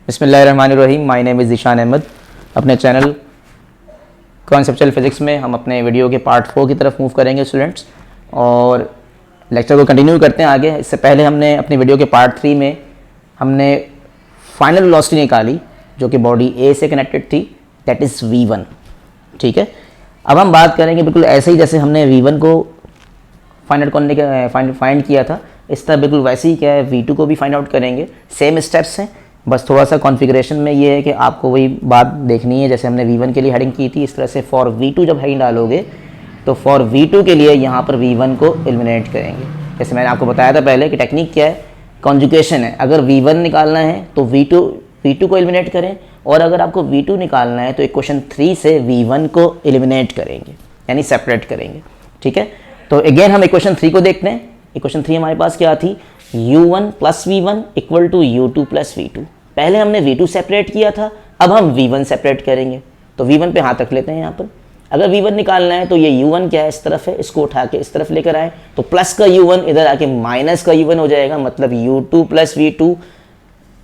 बिस्मिल्लाहिर्रहमानिर्रहीम। My name is Zeeshan Ahmed. अपने channel conceptual physics में हम अपने वीडियो के पार्ट 4 की तरफ मूव करेंगे स्टूडेंट्स, और लेक्चर को कंटिन्यू करते हैं आगे। इससे पहले हमने अपनी वीडियो के पार्ट 3 में हमने फाइनल वेलोसिटी निकाली जो कि बॉडी ए से कनेक्टेड थी, दैट इज़ v1। ठीक है, अब हम बात करेंगे बिल्कुल ऐसे ही जैसे हमने v1 को फाइंड किया था, इस तरह बिल्कुल वैसे ही क्या है v2 को भी फाइंड आउट करेंगे। सेम स्टेप्स हैं, बस थोड़ा सा कॉन्फ़िगरेशन में ये है कि आपको वही बात देखनी है जैसे हमने v1 के लिए हेडिंग की थी। इस तरह से फॉर v2 जब हेडिंग डालोगे तो फॉर v2 के लिए यहाँ पर v1 को एलिमिनेट करेंगे। जैसे मैंने आपको बताया था पहले कि टेक्निक क्या है, कॉन्जुगेशन है। अगर v1 निकालना है तो v2 को एलिमिनेट करें, और अगर आपको v2 निकालना है तो इक्वेशन 3 से v1 को एलिमिनेट करेंगे, यानी सेपरेट करेंगे। ठीक है, तो अगेन हम इक्वेशन 3 को देखते हैं। इक्वेशन 3 हमारे पास क्या थी, u1 plus v1 equal to u2 plus v2। पहले हमने v2 सेपरेट किया था, अब हम v1 सेपरेट करेंगे। तो v1 पे हाथ रख लेते हैं यहाँ पर। अगर v1 निकालना है तो ये u1 क्या है, इस तरफ है, इसको उठा के इस तरफ लेकर आए तो प्लस का u1 इधर आके माइनस का u1 हो जाएगा, मतलब u2 plus v2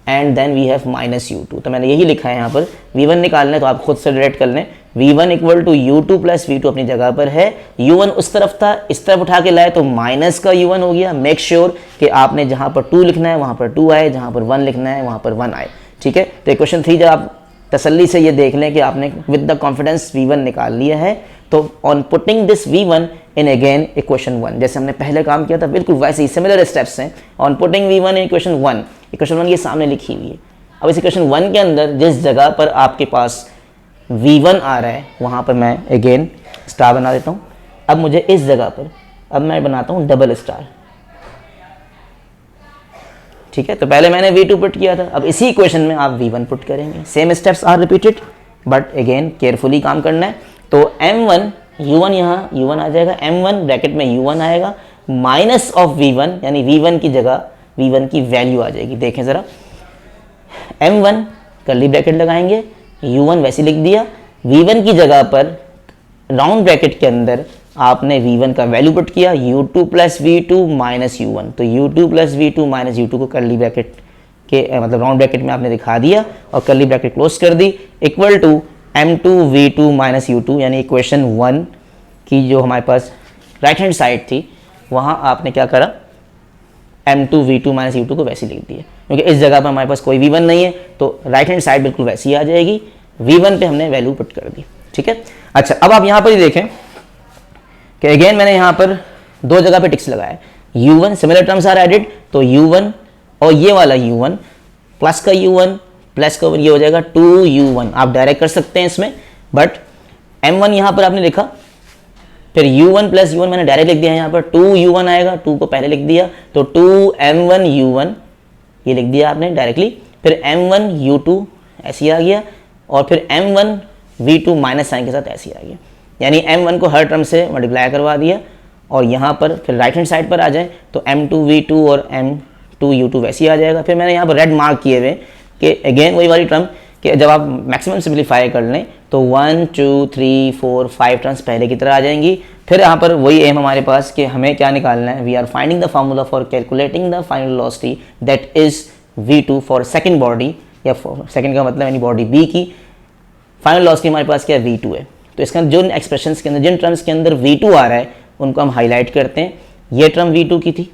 and then we have minus u2। तो मैंने यही लिखा है यहाँ पर, v1 निकालना है तो आप खुद से डायरेक्ट कर लें। v1 equal to u2 plus v2 अपनी जगह पर है, u1 उस तरफ था, इस तरफ उठा के लाए तो माइनस का u1 हो गया। मेक श्योर कि आपने जहाँ पर 2 लिखना है वहाँ पर 2 आए, जहाँ पर 1 लिखना है वहाँ पर 1 आए। ठीक है, तो इक्वेशन 3 जब आप तसल्ली से ये देख लें कि आपने विद द कॉन्फिडेंस v1 निकाल लिया है, तो on putting this v1 in again equation 1, जैसे हमने पहले काम किया था बिल्कुल वैसे ही सिमिलर स्टेप्स हैं। On putting v1 in equation 1, equation 1 ये सामने लिखी हुई है। अब इस इक्वेशन 1 के अंदर जिस जगह पर आपके पास v1 आ रहा है वहाँ पर मैं अगेन स्टार बना देता हूँ। अब मुझे इस जगह पर अब मैं बनाता हूँ डबल स्टार। ठीक है, तो पहले मैंने v2 पुट किया था, अब इसी इक्वेशन में आप v1 पुट करेंगे। Same steps are repeated but again carefully काम करना है। तो m1 u1, यहाँ u1 आ जाएगा, m1 ब्रैकेट में u1 आएगा माइनस ऑफ v1, यानी v1 की जगह v1 की वैल्यू आ जाएगी। देखें ज़रा, m1 कर्ली ब्रैकेट लगाएंगे, u1 वैसे लिख दिया, v1 की जगह पर राउंड ब्रैकेट के अंदर आपने v1 का वैल्यू पुट किया, u2 plus v2 minus u1। तो u2 plus v2 minus u2 को कर्ली ब्रैकेट के मतलब राउंड ब्रैकेट में आपने दिखा दिया और कर्ली ब्रैकेट क्लोज कर दी, equal to m2 v2 minus u2, यानी इक्वेशन 1 की जो हमारे पास राइट हैंड साइड थी वहाँ आपने क्या करा, m2 v2 माइनस u2 को वैसे लिख दिया, क्योंकि इस जगह पर हमारे पास कोई v1 नहीं है तो राइट हैंड साइड बिल्कुल वैसी ही आ जाएगी। v1 पे हमने वैल्यू पुट कर दी। ठीक है, अच्छा अब आप यहाँ पर ही देखें कि अगेन मैंने यहाँ पर 2 जगह पे टिक्स लगाया, u1 similar terms are added, तो u1 और ये वाला u1 प्लस का u1 प्लस का ये हो जाएगा 2u1। आप डायरेक्ट कर सकते हैं इसमें, बट m1 यहाँ पर आपने लिखा, फिर u1 प्लस u1 मैंने डायरेक्ट लिख दिया, यहाँ पर 2u1 आएगा, 2 को पहले लिख दिया तो 2m1 u1 ये लिख दिया आपने डायरेक्टली, फिर m1 u2 ऐसे ही आ गया, और फिर m1 v2 माइनस साइन के साथ ऐसे ही आ गया, यानी m1 को हर टर्म से मल्टीप्लाई करवा दिया। और यहाँ पर फिर राइट हैंड साइड पर आ जाए तो m2 v2 और m2 u2 वैसे ही आ जाएगा। फिर मैंने यहाँ पर रेड मार्क किए हुए कि अगेन वही वाली टर्म कि जब आप मैक्सिमम सिंप्लीफाई कर लें तो 1 2 3 4 5 टर्म्स पहले की तरह आ जाएंगी। फिर यहाँ पर वही एम हमारे पास कि हमें क्या निकालना है, we are finding the formula for calculating the final velocity that is v2 for second body, या सेकंड का मतलब यानी बॉडी b की फाइनल वेलोसिटी हमारे पास क्या है, v2 है। तो इसका जो एक्सप्रेशंस के अंदर जिन टर्म्स के अंदर v2 आ रहा है उनको हम हाईलाइट करते हैं। ये टर्म v2 की थी,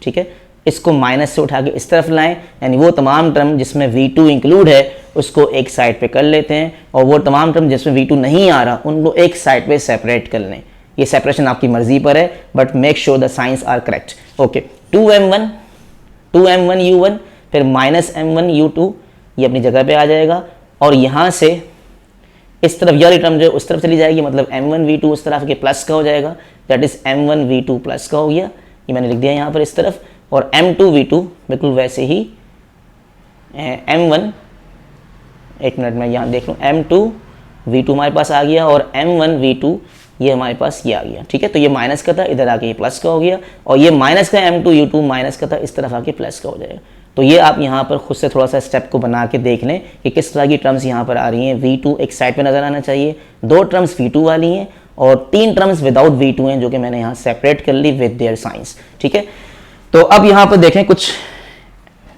ठीक है, इसको माइनस से उठा के इस तरफ लाएं, यानी वो तमाम टर्म जिसमें v2 इंक्लूड है उसको एक साइड पे कर लेते हैं, और वो तमाम टर्म जिसमें v2 नहीं आ रहा उनको एक साइड पे सेपरेट कर लें। ये सेपरेशन आपकी मर्जी पर है, but make sure the science are correct. Okay, 2m1 u1 फिर माइनस m1 u2 ये अपनी जगह पे आ जाएगा, और यहाँ से इस तरफ ये वाली टर्म जो उस तरफ चली जाएगी, मतलब m1 v2 उस तरफ के प्लस का हो जाएगा, that is m1 v2 plus का हो गया, ये मैंने लिख दिया यहाँ पर इस तरफ। और m2 v2 बिल्कुल वैसे ही m1, एक मिनट में यहाँ देख लूँ, m2 v2 हमारे पास आ गया और m1 v2 ये हमारे पास ये आ गया। ठीक है, तो ये माइनस का था, इधर आके ये प्लस का हो गया, और ये माइनस का m2 u2 माइनस का था, इस तरफ आके प्लस का हो जाएगा। तो ये आप यहाँ पर खुद से थोड़ा सा स्टेप को बना के देख लें कि किस तरह की टर्म्स यहाँ पर आ रही हैं। v2 एक साइड पे नज़र आना चाहिए, 2 टर्म्स v2 वाली हैं और 3 टर्म्स विदाउट v2 हैं, जो कि मैंने यहाँ सेपरेट कर ली विद देयर साइंस। ठीक है, तो अब यहाँ पर देखें कुछ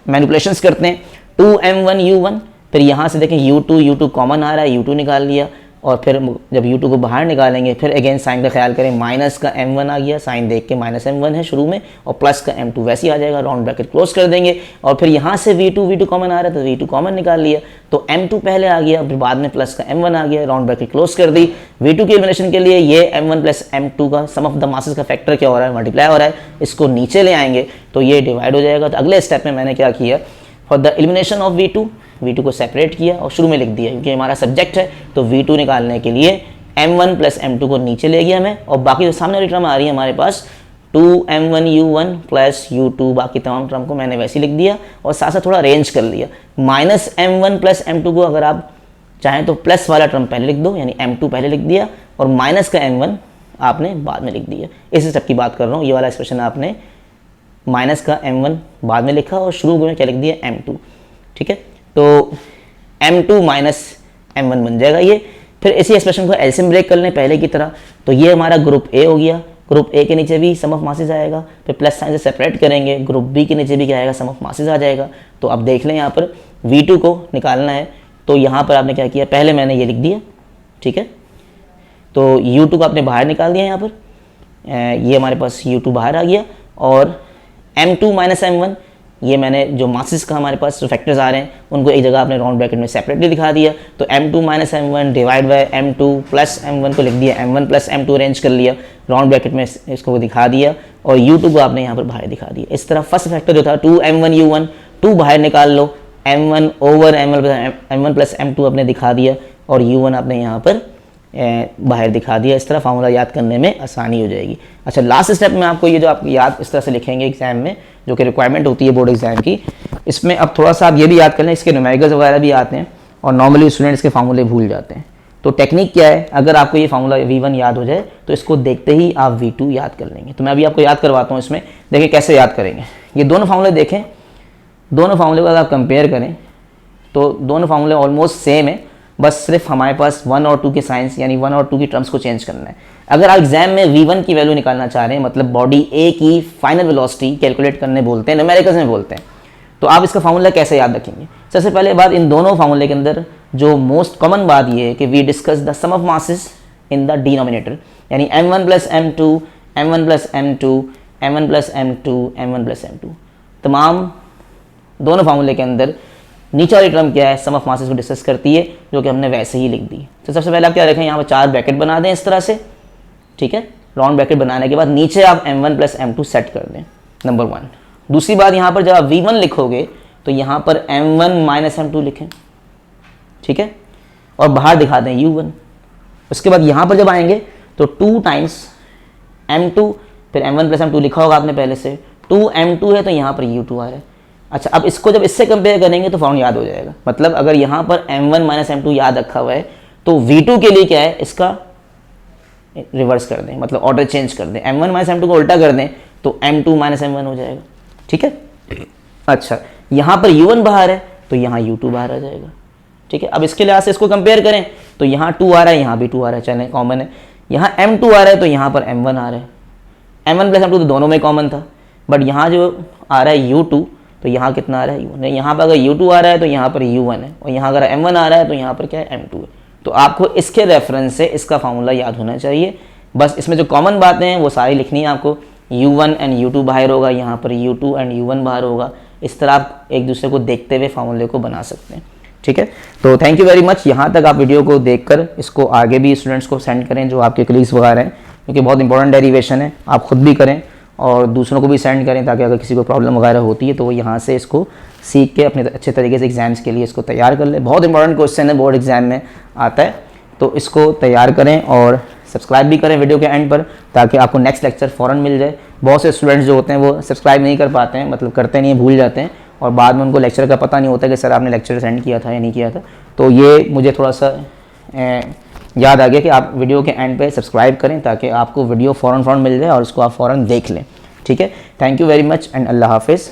मैनिपुलेशंस करते हैं। 2m1 u1 फिर यहाँ से देखें u2 कॉमन आ रहा है, u2 निकाल लिया, और फिर जब u2 को बाहर निकालेंगे फिर अगेन साइन का ख्याल करें, माइनस का m1 आ गया, साइन देख के माइनस m1 है शुरू में, और प्लस का m2 वैसे ही आ जाएगा, राउंड ब्रैकेट क्लोज कर देंगे। और फिर यहाँ से v2 कॉमन आ रहा है तो v2 कॉमन निकाल लिया, तो m2 पहले आ गया, फिर बाद में प्लस का m1 आ गया, राउंड ब्रैकेट क्लोज कर दी। v2 की एलिमिनेशन के लिए ये m1 प्लस m2 का सम ऑफ द मासेस का फैक्टर क्या हो रहा है, मल्टीप्लाई हो रहा है, इसको नीचे ले आएंगे तो ये डिवाइड हो जाएगा। तो अगले स्टेप में मैंने क्या किया, for the elimination of v2 को सेपरेट किया और शुरू में लिख दिया, क्योंकि हमारा सब्जेक्ट है तो v2 निकालने के लिए m1 प्लस m2 को नीचे ले गया मैं, और बाकी जो सामने वाली टर्म आ रही है हमारे पास 2m1u1 प्लस u2, बाकी तमाम टर्म को मैंने वैसे ही लिख दिया और साथ साथ थोड़ा अरेंज कर लिया। माइनस m1 प्लस m2 को अगर आप चाहें तो प्लस वाला टर्म पहले लिख दो, यानी m2 पहले लिख दिया और माइनस का m1 आपने बाद में लिख दिया। इस स्टेप की बात कर रहा हूँ, ये वाला एक्सप्रेशन आपने माइनस का m1 बाद में लिखा और शुरू में क्या लिख दिया m2, ठीक है। तो m2 माइनस m1 बन जाएगा ये। फिर इसी एक्सप्रेशन को एलसीएम ब्रेक कर लें पहले की तरह, तो ये हमारा ग्रुप ए हो गया, ग्रुप ए के नीचे भी सम ऑफ मासेस आएगा, फिर प्लस साइन से सेपरेट करेंगे, ग्रुप बी के नीचे भी क्या आएगा, सम ऑफ मासेस आ जाएगा। तो अब देख लें यहाँ पर v2 को निकालना है, तो यहाँ पर आपने क्या किया, पहले मैंने ये लिख दिया, ठीक है। तो u2 को आपने बाहर निकाल दिया, यहाँ पर ये हमारे पास u2 बाहर आ गया, और m2 माइनस m1 ये मैंने जो मासेस का हमारे पास जो फैक्टर्स आ रहे हैं उनको एक जगह आपने राउंड ब्रैकेट में सेपरेटली दिखा दिया। तो m2 minus m1 divide by m2 plus m1 को लिख दिया, m1 प्लस m2 अरेंज कर लिया, राउंड ब्रैकेट में इसको दिखा दिया, और u2 को आपने यहाँ पर बाहर दिखा दिया। इस तरह फर्स्ट फैक्टर जो था 2m1u1, 2 बाहर निकाल लो, m1 over m1 plus m2 आपने दिखा दिया, और u1 आपने यहाँ पर बाहर दिखा दिया। इस तरह फार्मूला याद करने में आसानी हो जाएगी। अच्छा, लास्ट स्टेप में आपको ये जो आप याद इस तरह से लिखेंगे एग्जाम में, जो कि रिक्वायरमेंट होती है बोर्ड एग्जाम की, इसमें अब थोड़ा सा आप ये भी याद कर लें, इसके न्यूमेरिकल्स वगैरह भी आते हैं और नॉर्मली स्टूडेंट्स के फार्मूले भूल जाते हैं। तो टेक्निक क्या है, अगर आपको ये फार्मूला v1 याद हो जाए तो इसको देखते ही आप v2 याद कर लेंगे। तो मैं अभी आपको याद करवाता हूँ, इसमें देखें कैसे याद करेंगे। ये दोनों फार्मूले देखें, दोनों फार्मूले को अगर आप कंपेयर करें तो दोनों फार्मूले ऑलमोस्ट सेम है, बस सिर्फ हमारे पास 1 और 2 के साइंस यानी 1 और 2 की टर्म्स को चेंज करना है। अगर आप एग्जाम में v1 की वैल्यू निकालना चाह रहे हैं, मतलब बॉडी ए की फाइनल वेलोसिटी कैलकुलेट करने बोलते हैं, न्यूमेरिकल्स में बोलते हैं, तो आप इसका फार्मूला कैसे याद रखेंगे। सबसे पहले बात, इन दोनों फार्मूले के अंदर जो मोस्ट कॉमन बात ये है कि we discuss the sum of masses in the denominator, यानी m1 plus m2, m1 plus m2, m1 plus m2, m1 plus m2। तमाम दोनों फार्मूले के अंदर नीचे वाली टर्म क्या है, सम ऑफ मासेस को डिस्कस करती है, जो कि हमने वैसे ही लिख दी। तो सबसे पहले आप क्या रखें, यहाँ पर 4 ब्रैकेट बना दें इस तरह से, ठीक है। राउंड ब्रैकेट बनाने के बाद नीचे आप m1 प्लस m2 सेट कर दें, नंबर 1। दूसरी बात, यहाँ पर जब आप v1 लिखोगे तो यहाँ पर m1 माइनस m2 लिखें, ठीक है, और बाहर दिखा दें u1। उसके बाद यहाँ पर जब आएंगे तो 2 टाइम्स m2, फिर m1 प्लस m2 लिखा होगा आपने पहले से, 2m2 है तो यहाँ पर u2 आ रहा है। अच्छा, अब इसको जब इससे कंपेयर करेंगे तो फॉर्म याद हो जाएगा। मतलब अगर यहाँ पर m1 माइनस m2 याद रखा हुआ है तो v2 के लिए क्या है, इसका रिवर्स कर दें, मतलब ऑर्डर चेंज कर दें, m1 माइनस m2 को उल्टा कर दें तो m2 माइनस m1 हो जाएगा, ठीक है। अच्छा, यहाँ पर u1 बाहर है तो यहाँ u2 बाहर आ जाएगा, ठीक है। अब इसके लिहाज से इसको कंपेयर करें तो यहाँ 2 आ रहा है, यहाँ भी 2 आ रहा है, चलें कॉमन है, यहाँ m2 आ रहा है तो यहाँ पर m1 आ रहा है। m1 प्लस m2 तो दोनों में कॉमन था, बट यहाँ जो आ रहा है u2 तो यहाँ कितना आ रहा है u1, यहाँ पर अगर u2 आ रहा है तो यहाँ पर u1 है, और यहाँ अगर m1 आ रहा है तो यहाँ पर क्या है, m2 है। तो आपको इसके रेफरेंस से इसका फार्मूला याद होना चाहिए। बस इसमें जो कॉमन बातें हैं वो सारी लिखनी है आपको। u1 एंड u2 बाहर होगा, यहाँ पर u2 एंड u1 बाहर होगा। इस तरह आप एक दूसरे को देखते हुए फार्मूले को बना सकते हैं, ठीक है। तो थैंक यू वेरी मच। यहाँ तक आप वीडियो को देखकर इसको आगे भी स्टूडेंट्स को सेंड करें जो आपके कलीग्स वगैरह हैं, क्योंकि बहुत इंपॉर्टेंट डेरिवेशन है। आप खुद भी करें और दूसरों को भी सेंड करें, ताकि अगर किसी को प्रॉब्लम वगैरह होती है तो वो यहाँ से इसको सीख के अपने अच्छे तरीके से एग्जाम्स के लिए इसको तैयार कर ले। बहुत इंपॉर्टेंट क्वेश्चन है, बोर्ड एग्जाम में आता है, तो इसको तैयार करें और सब्सक्राइब भी करें वीडियो के एंड पर, ताकि आपको नेक्स्ट लेक्चर फ़ौरन मिल जाए। बहुत से स्टूडेंट्स जो होते हैं वो सब्सक्राइब नहीं कर पाते हैं, मतलब करते नहीं, भूल जाते हैं, और बाद में उनको लेक्चर का पता नहीं होता कि सर आपने लेक्चर सेंड किया था या नहीं किया था। तो ये मुझे थोड़ा सा याद आ गया कि आप वीडियो के एंड पे सब्सक्राइब करें, ताकि आपको वीडियो फ़ौरन मिल जाए और उसको आप फ़ौरन देख लें, ठीक है। Thank you very much and अल्लाह हाफिज़।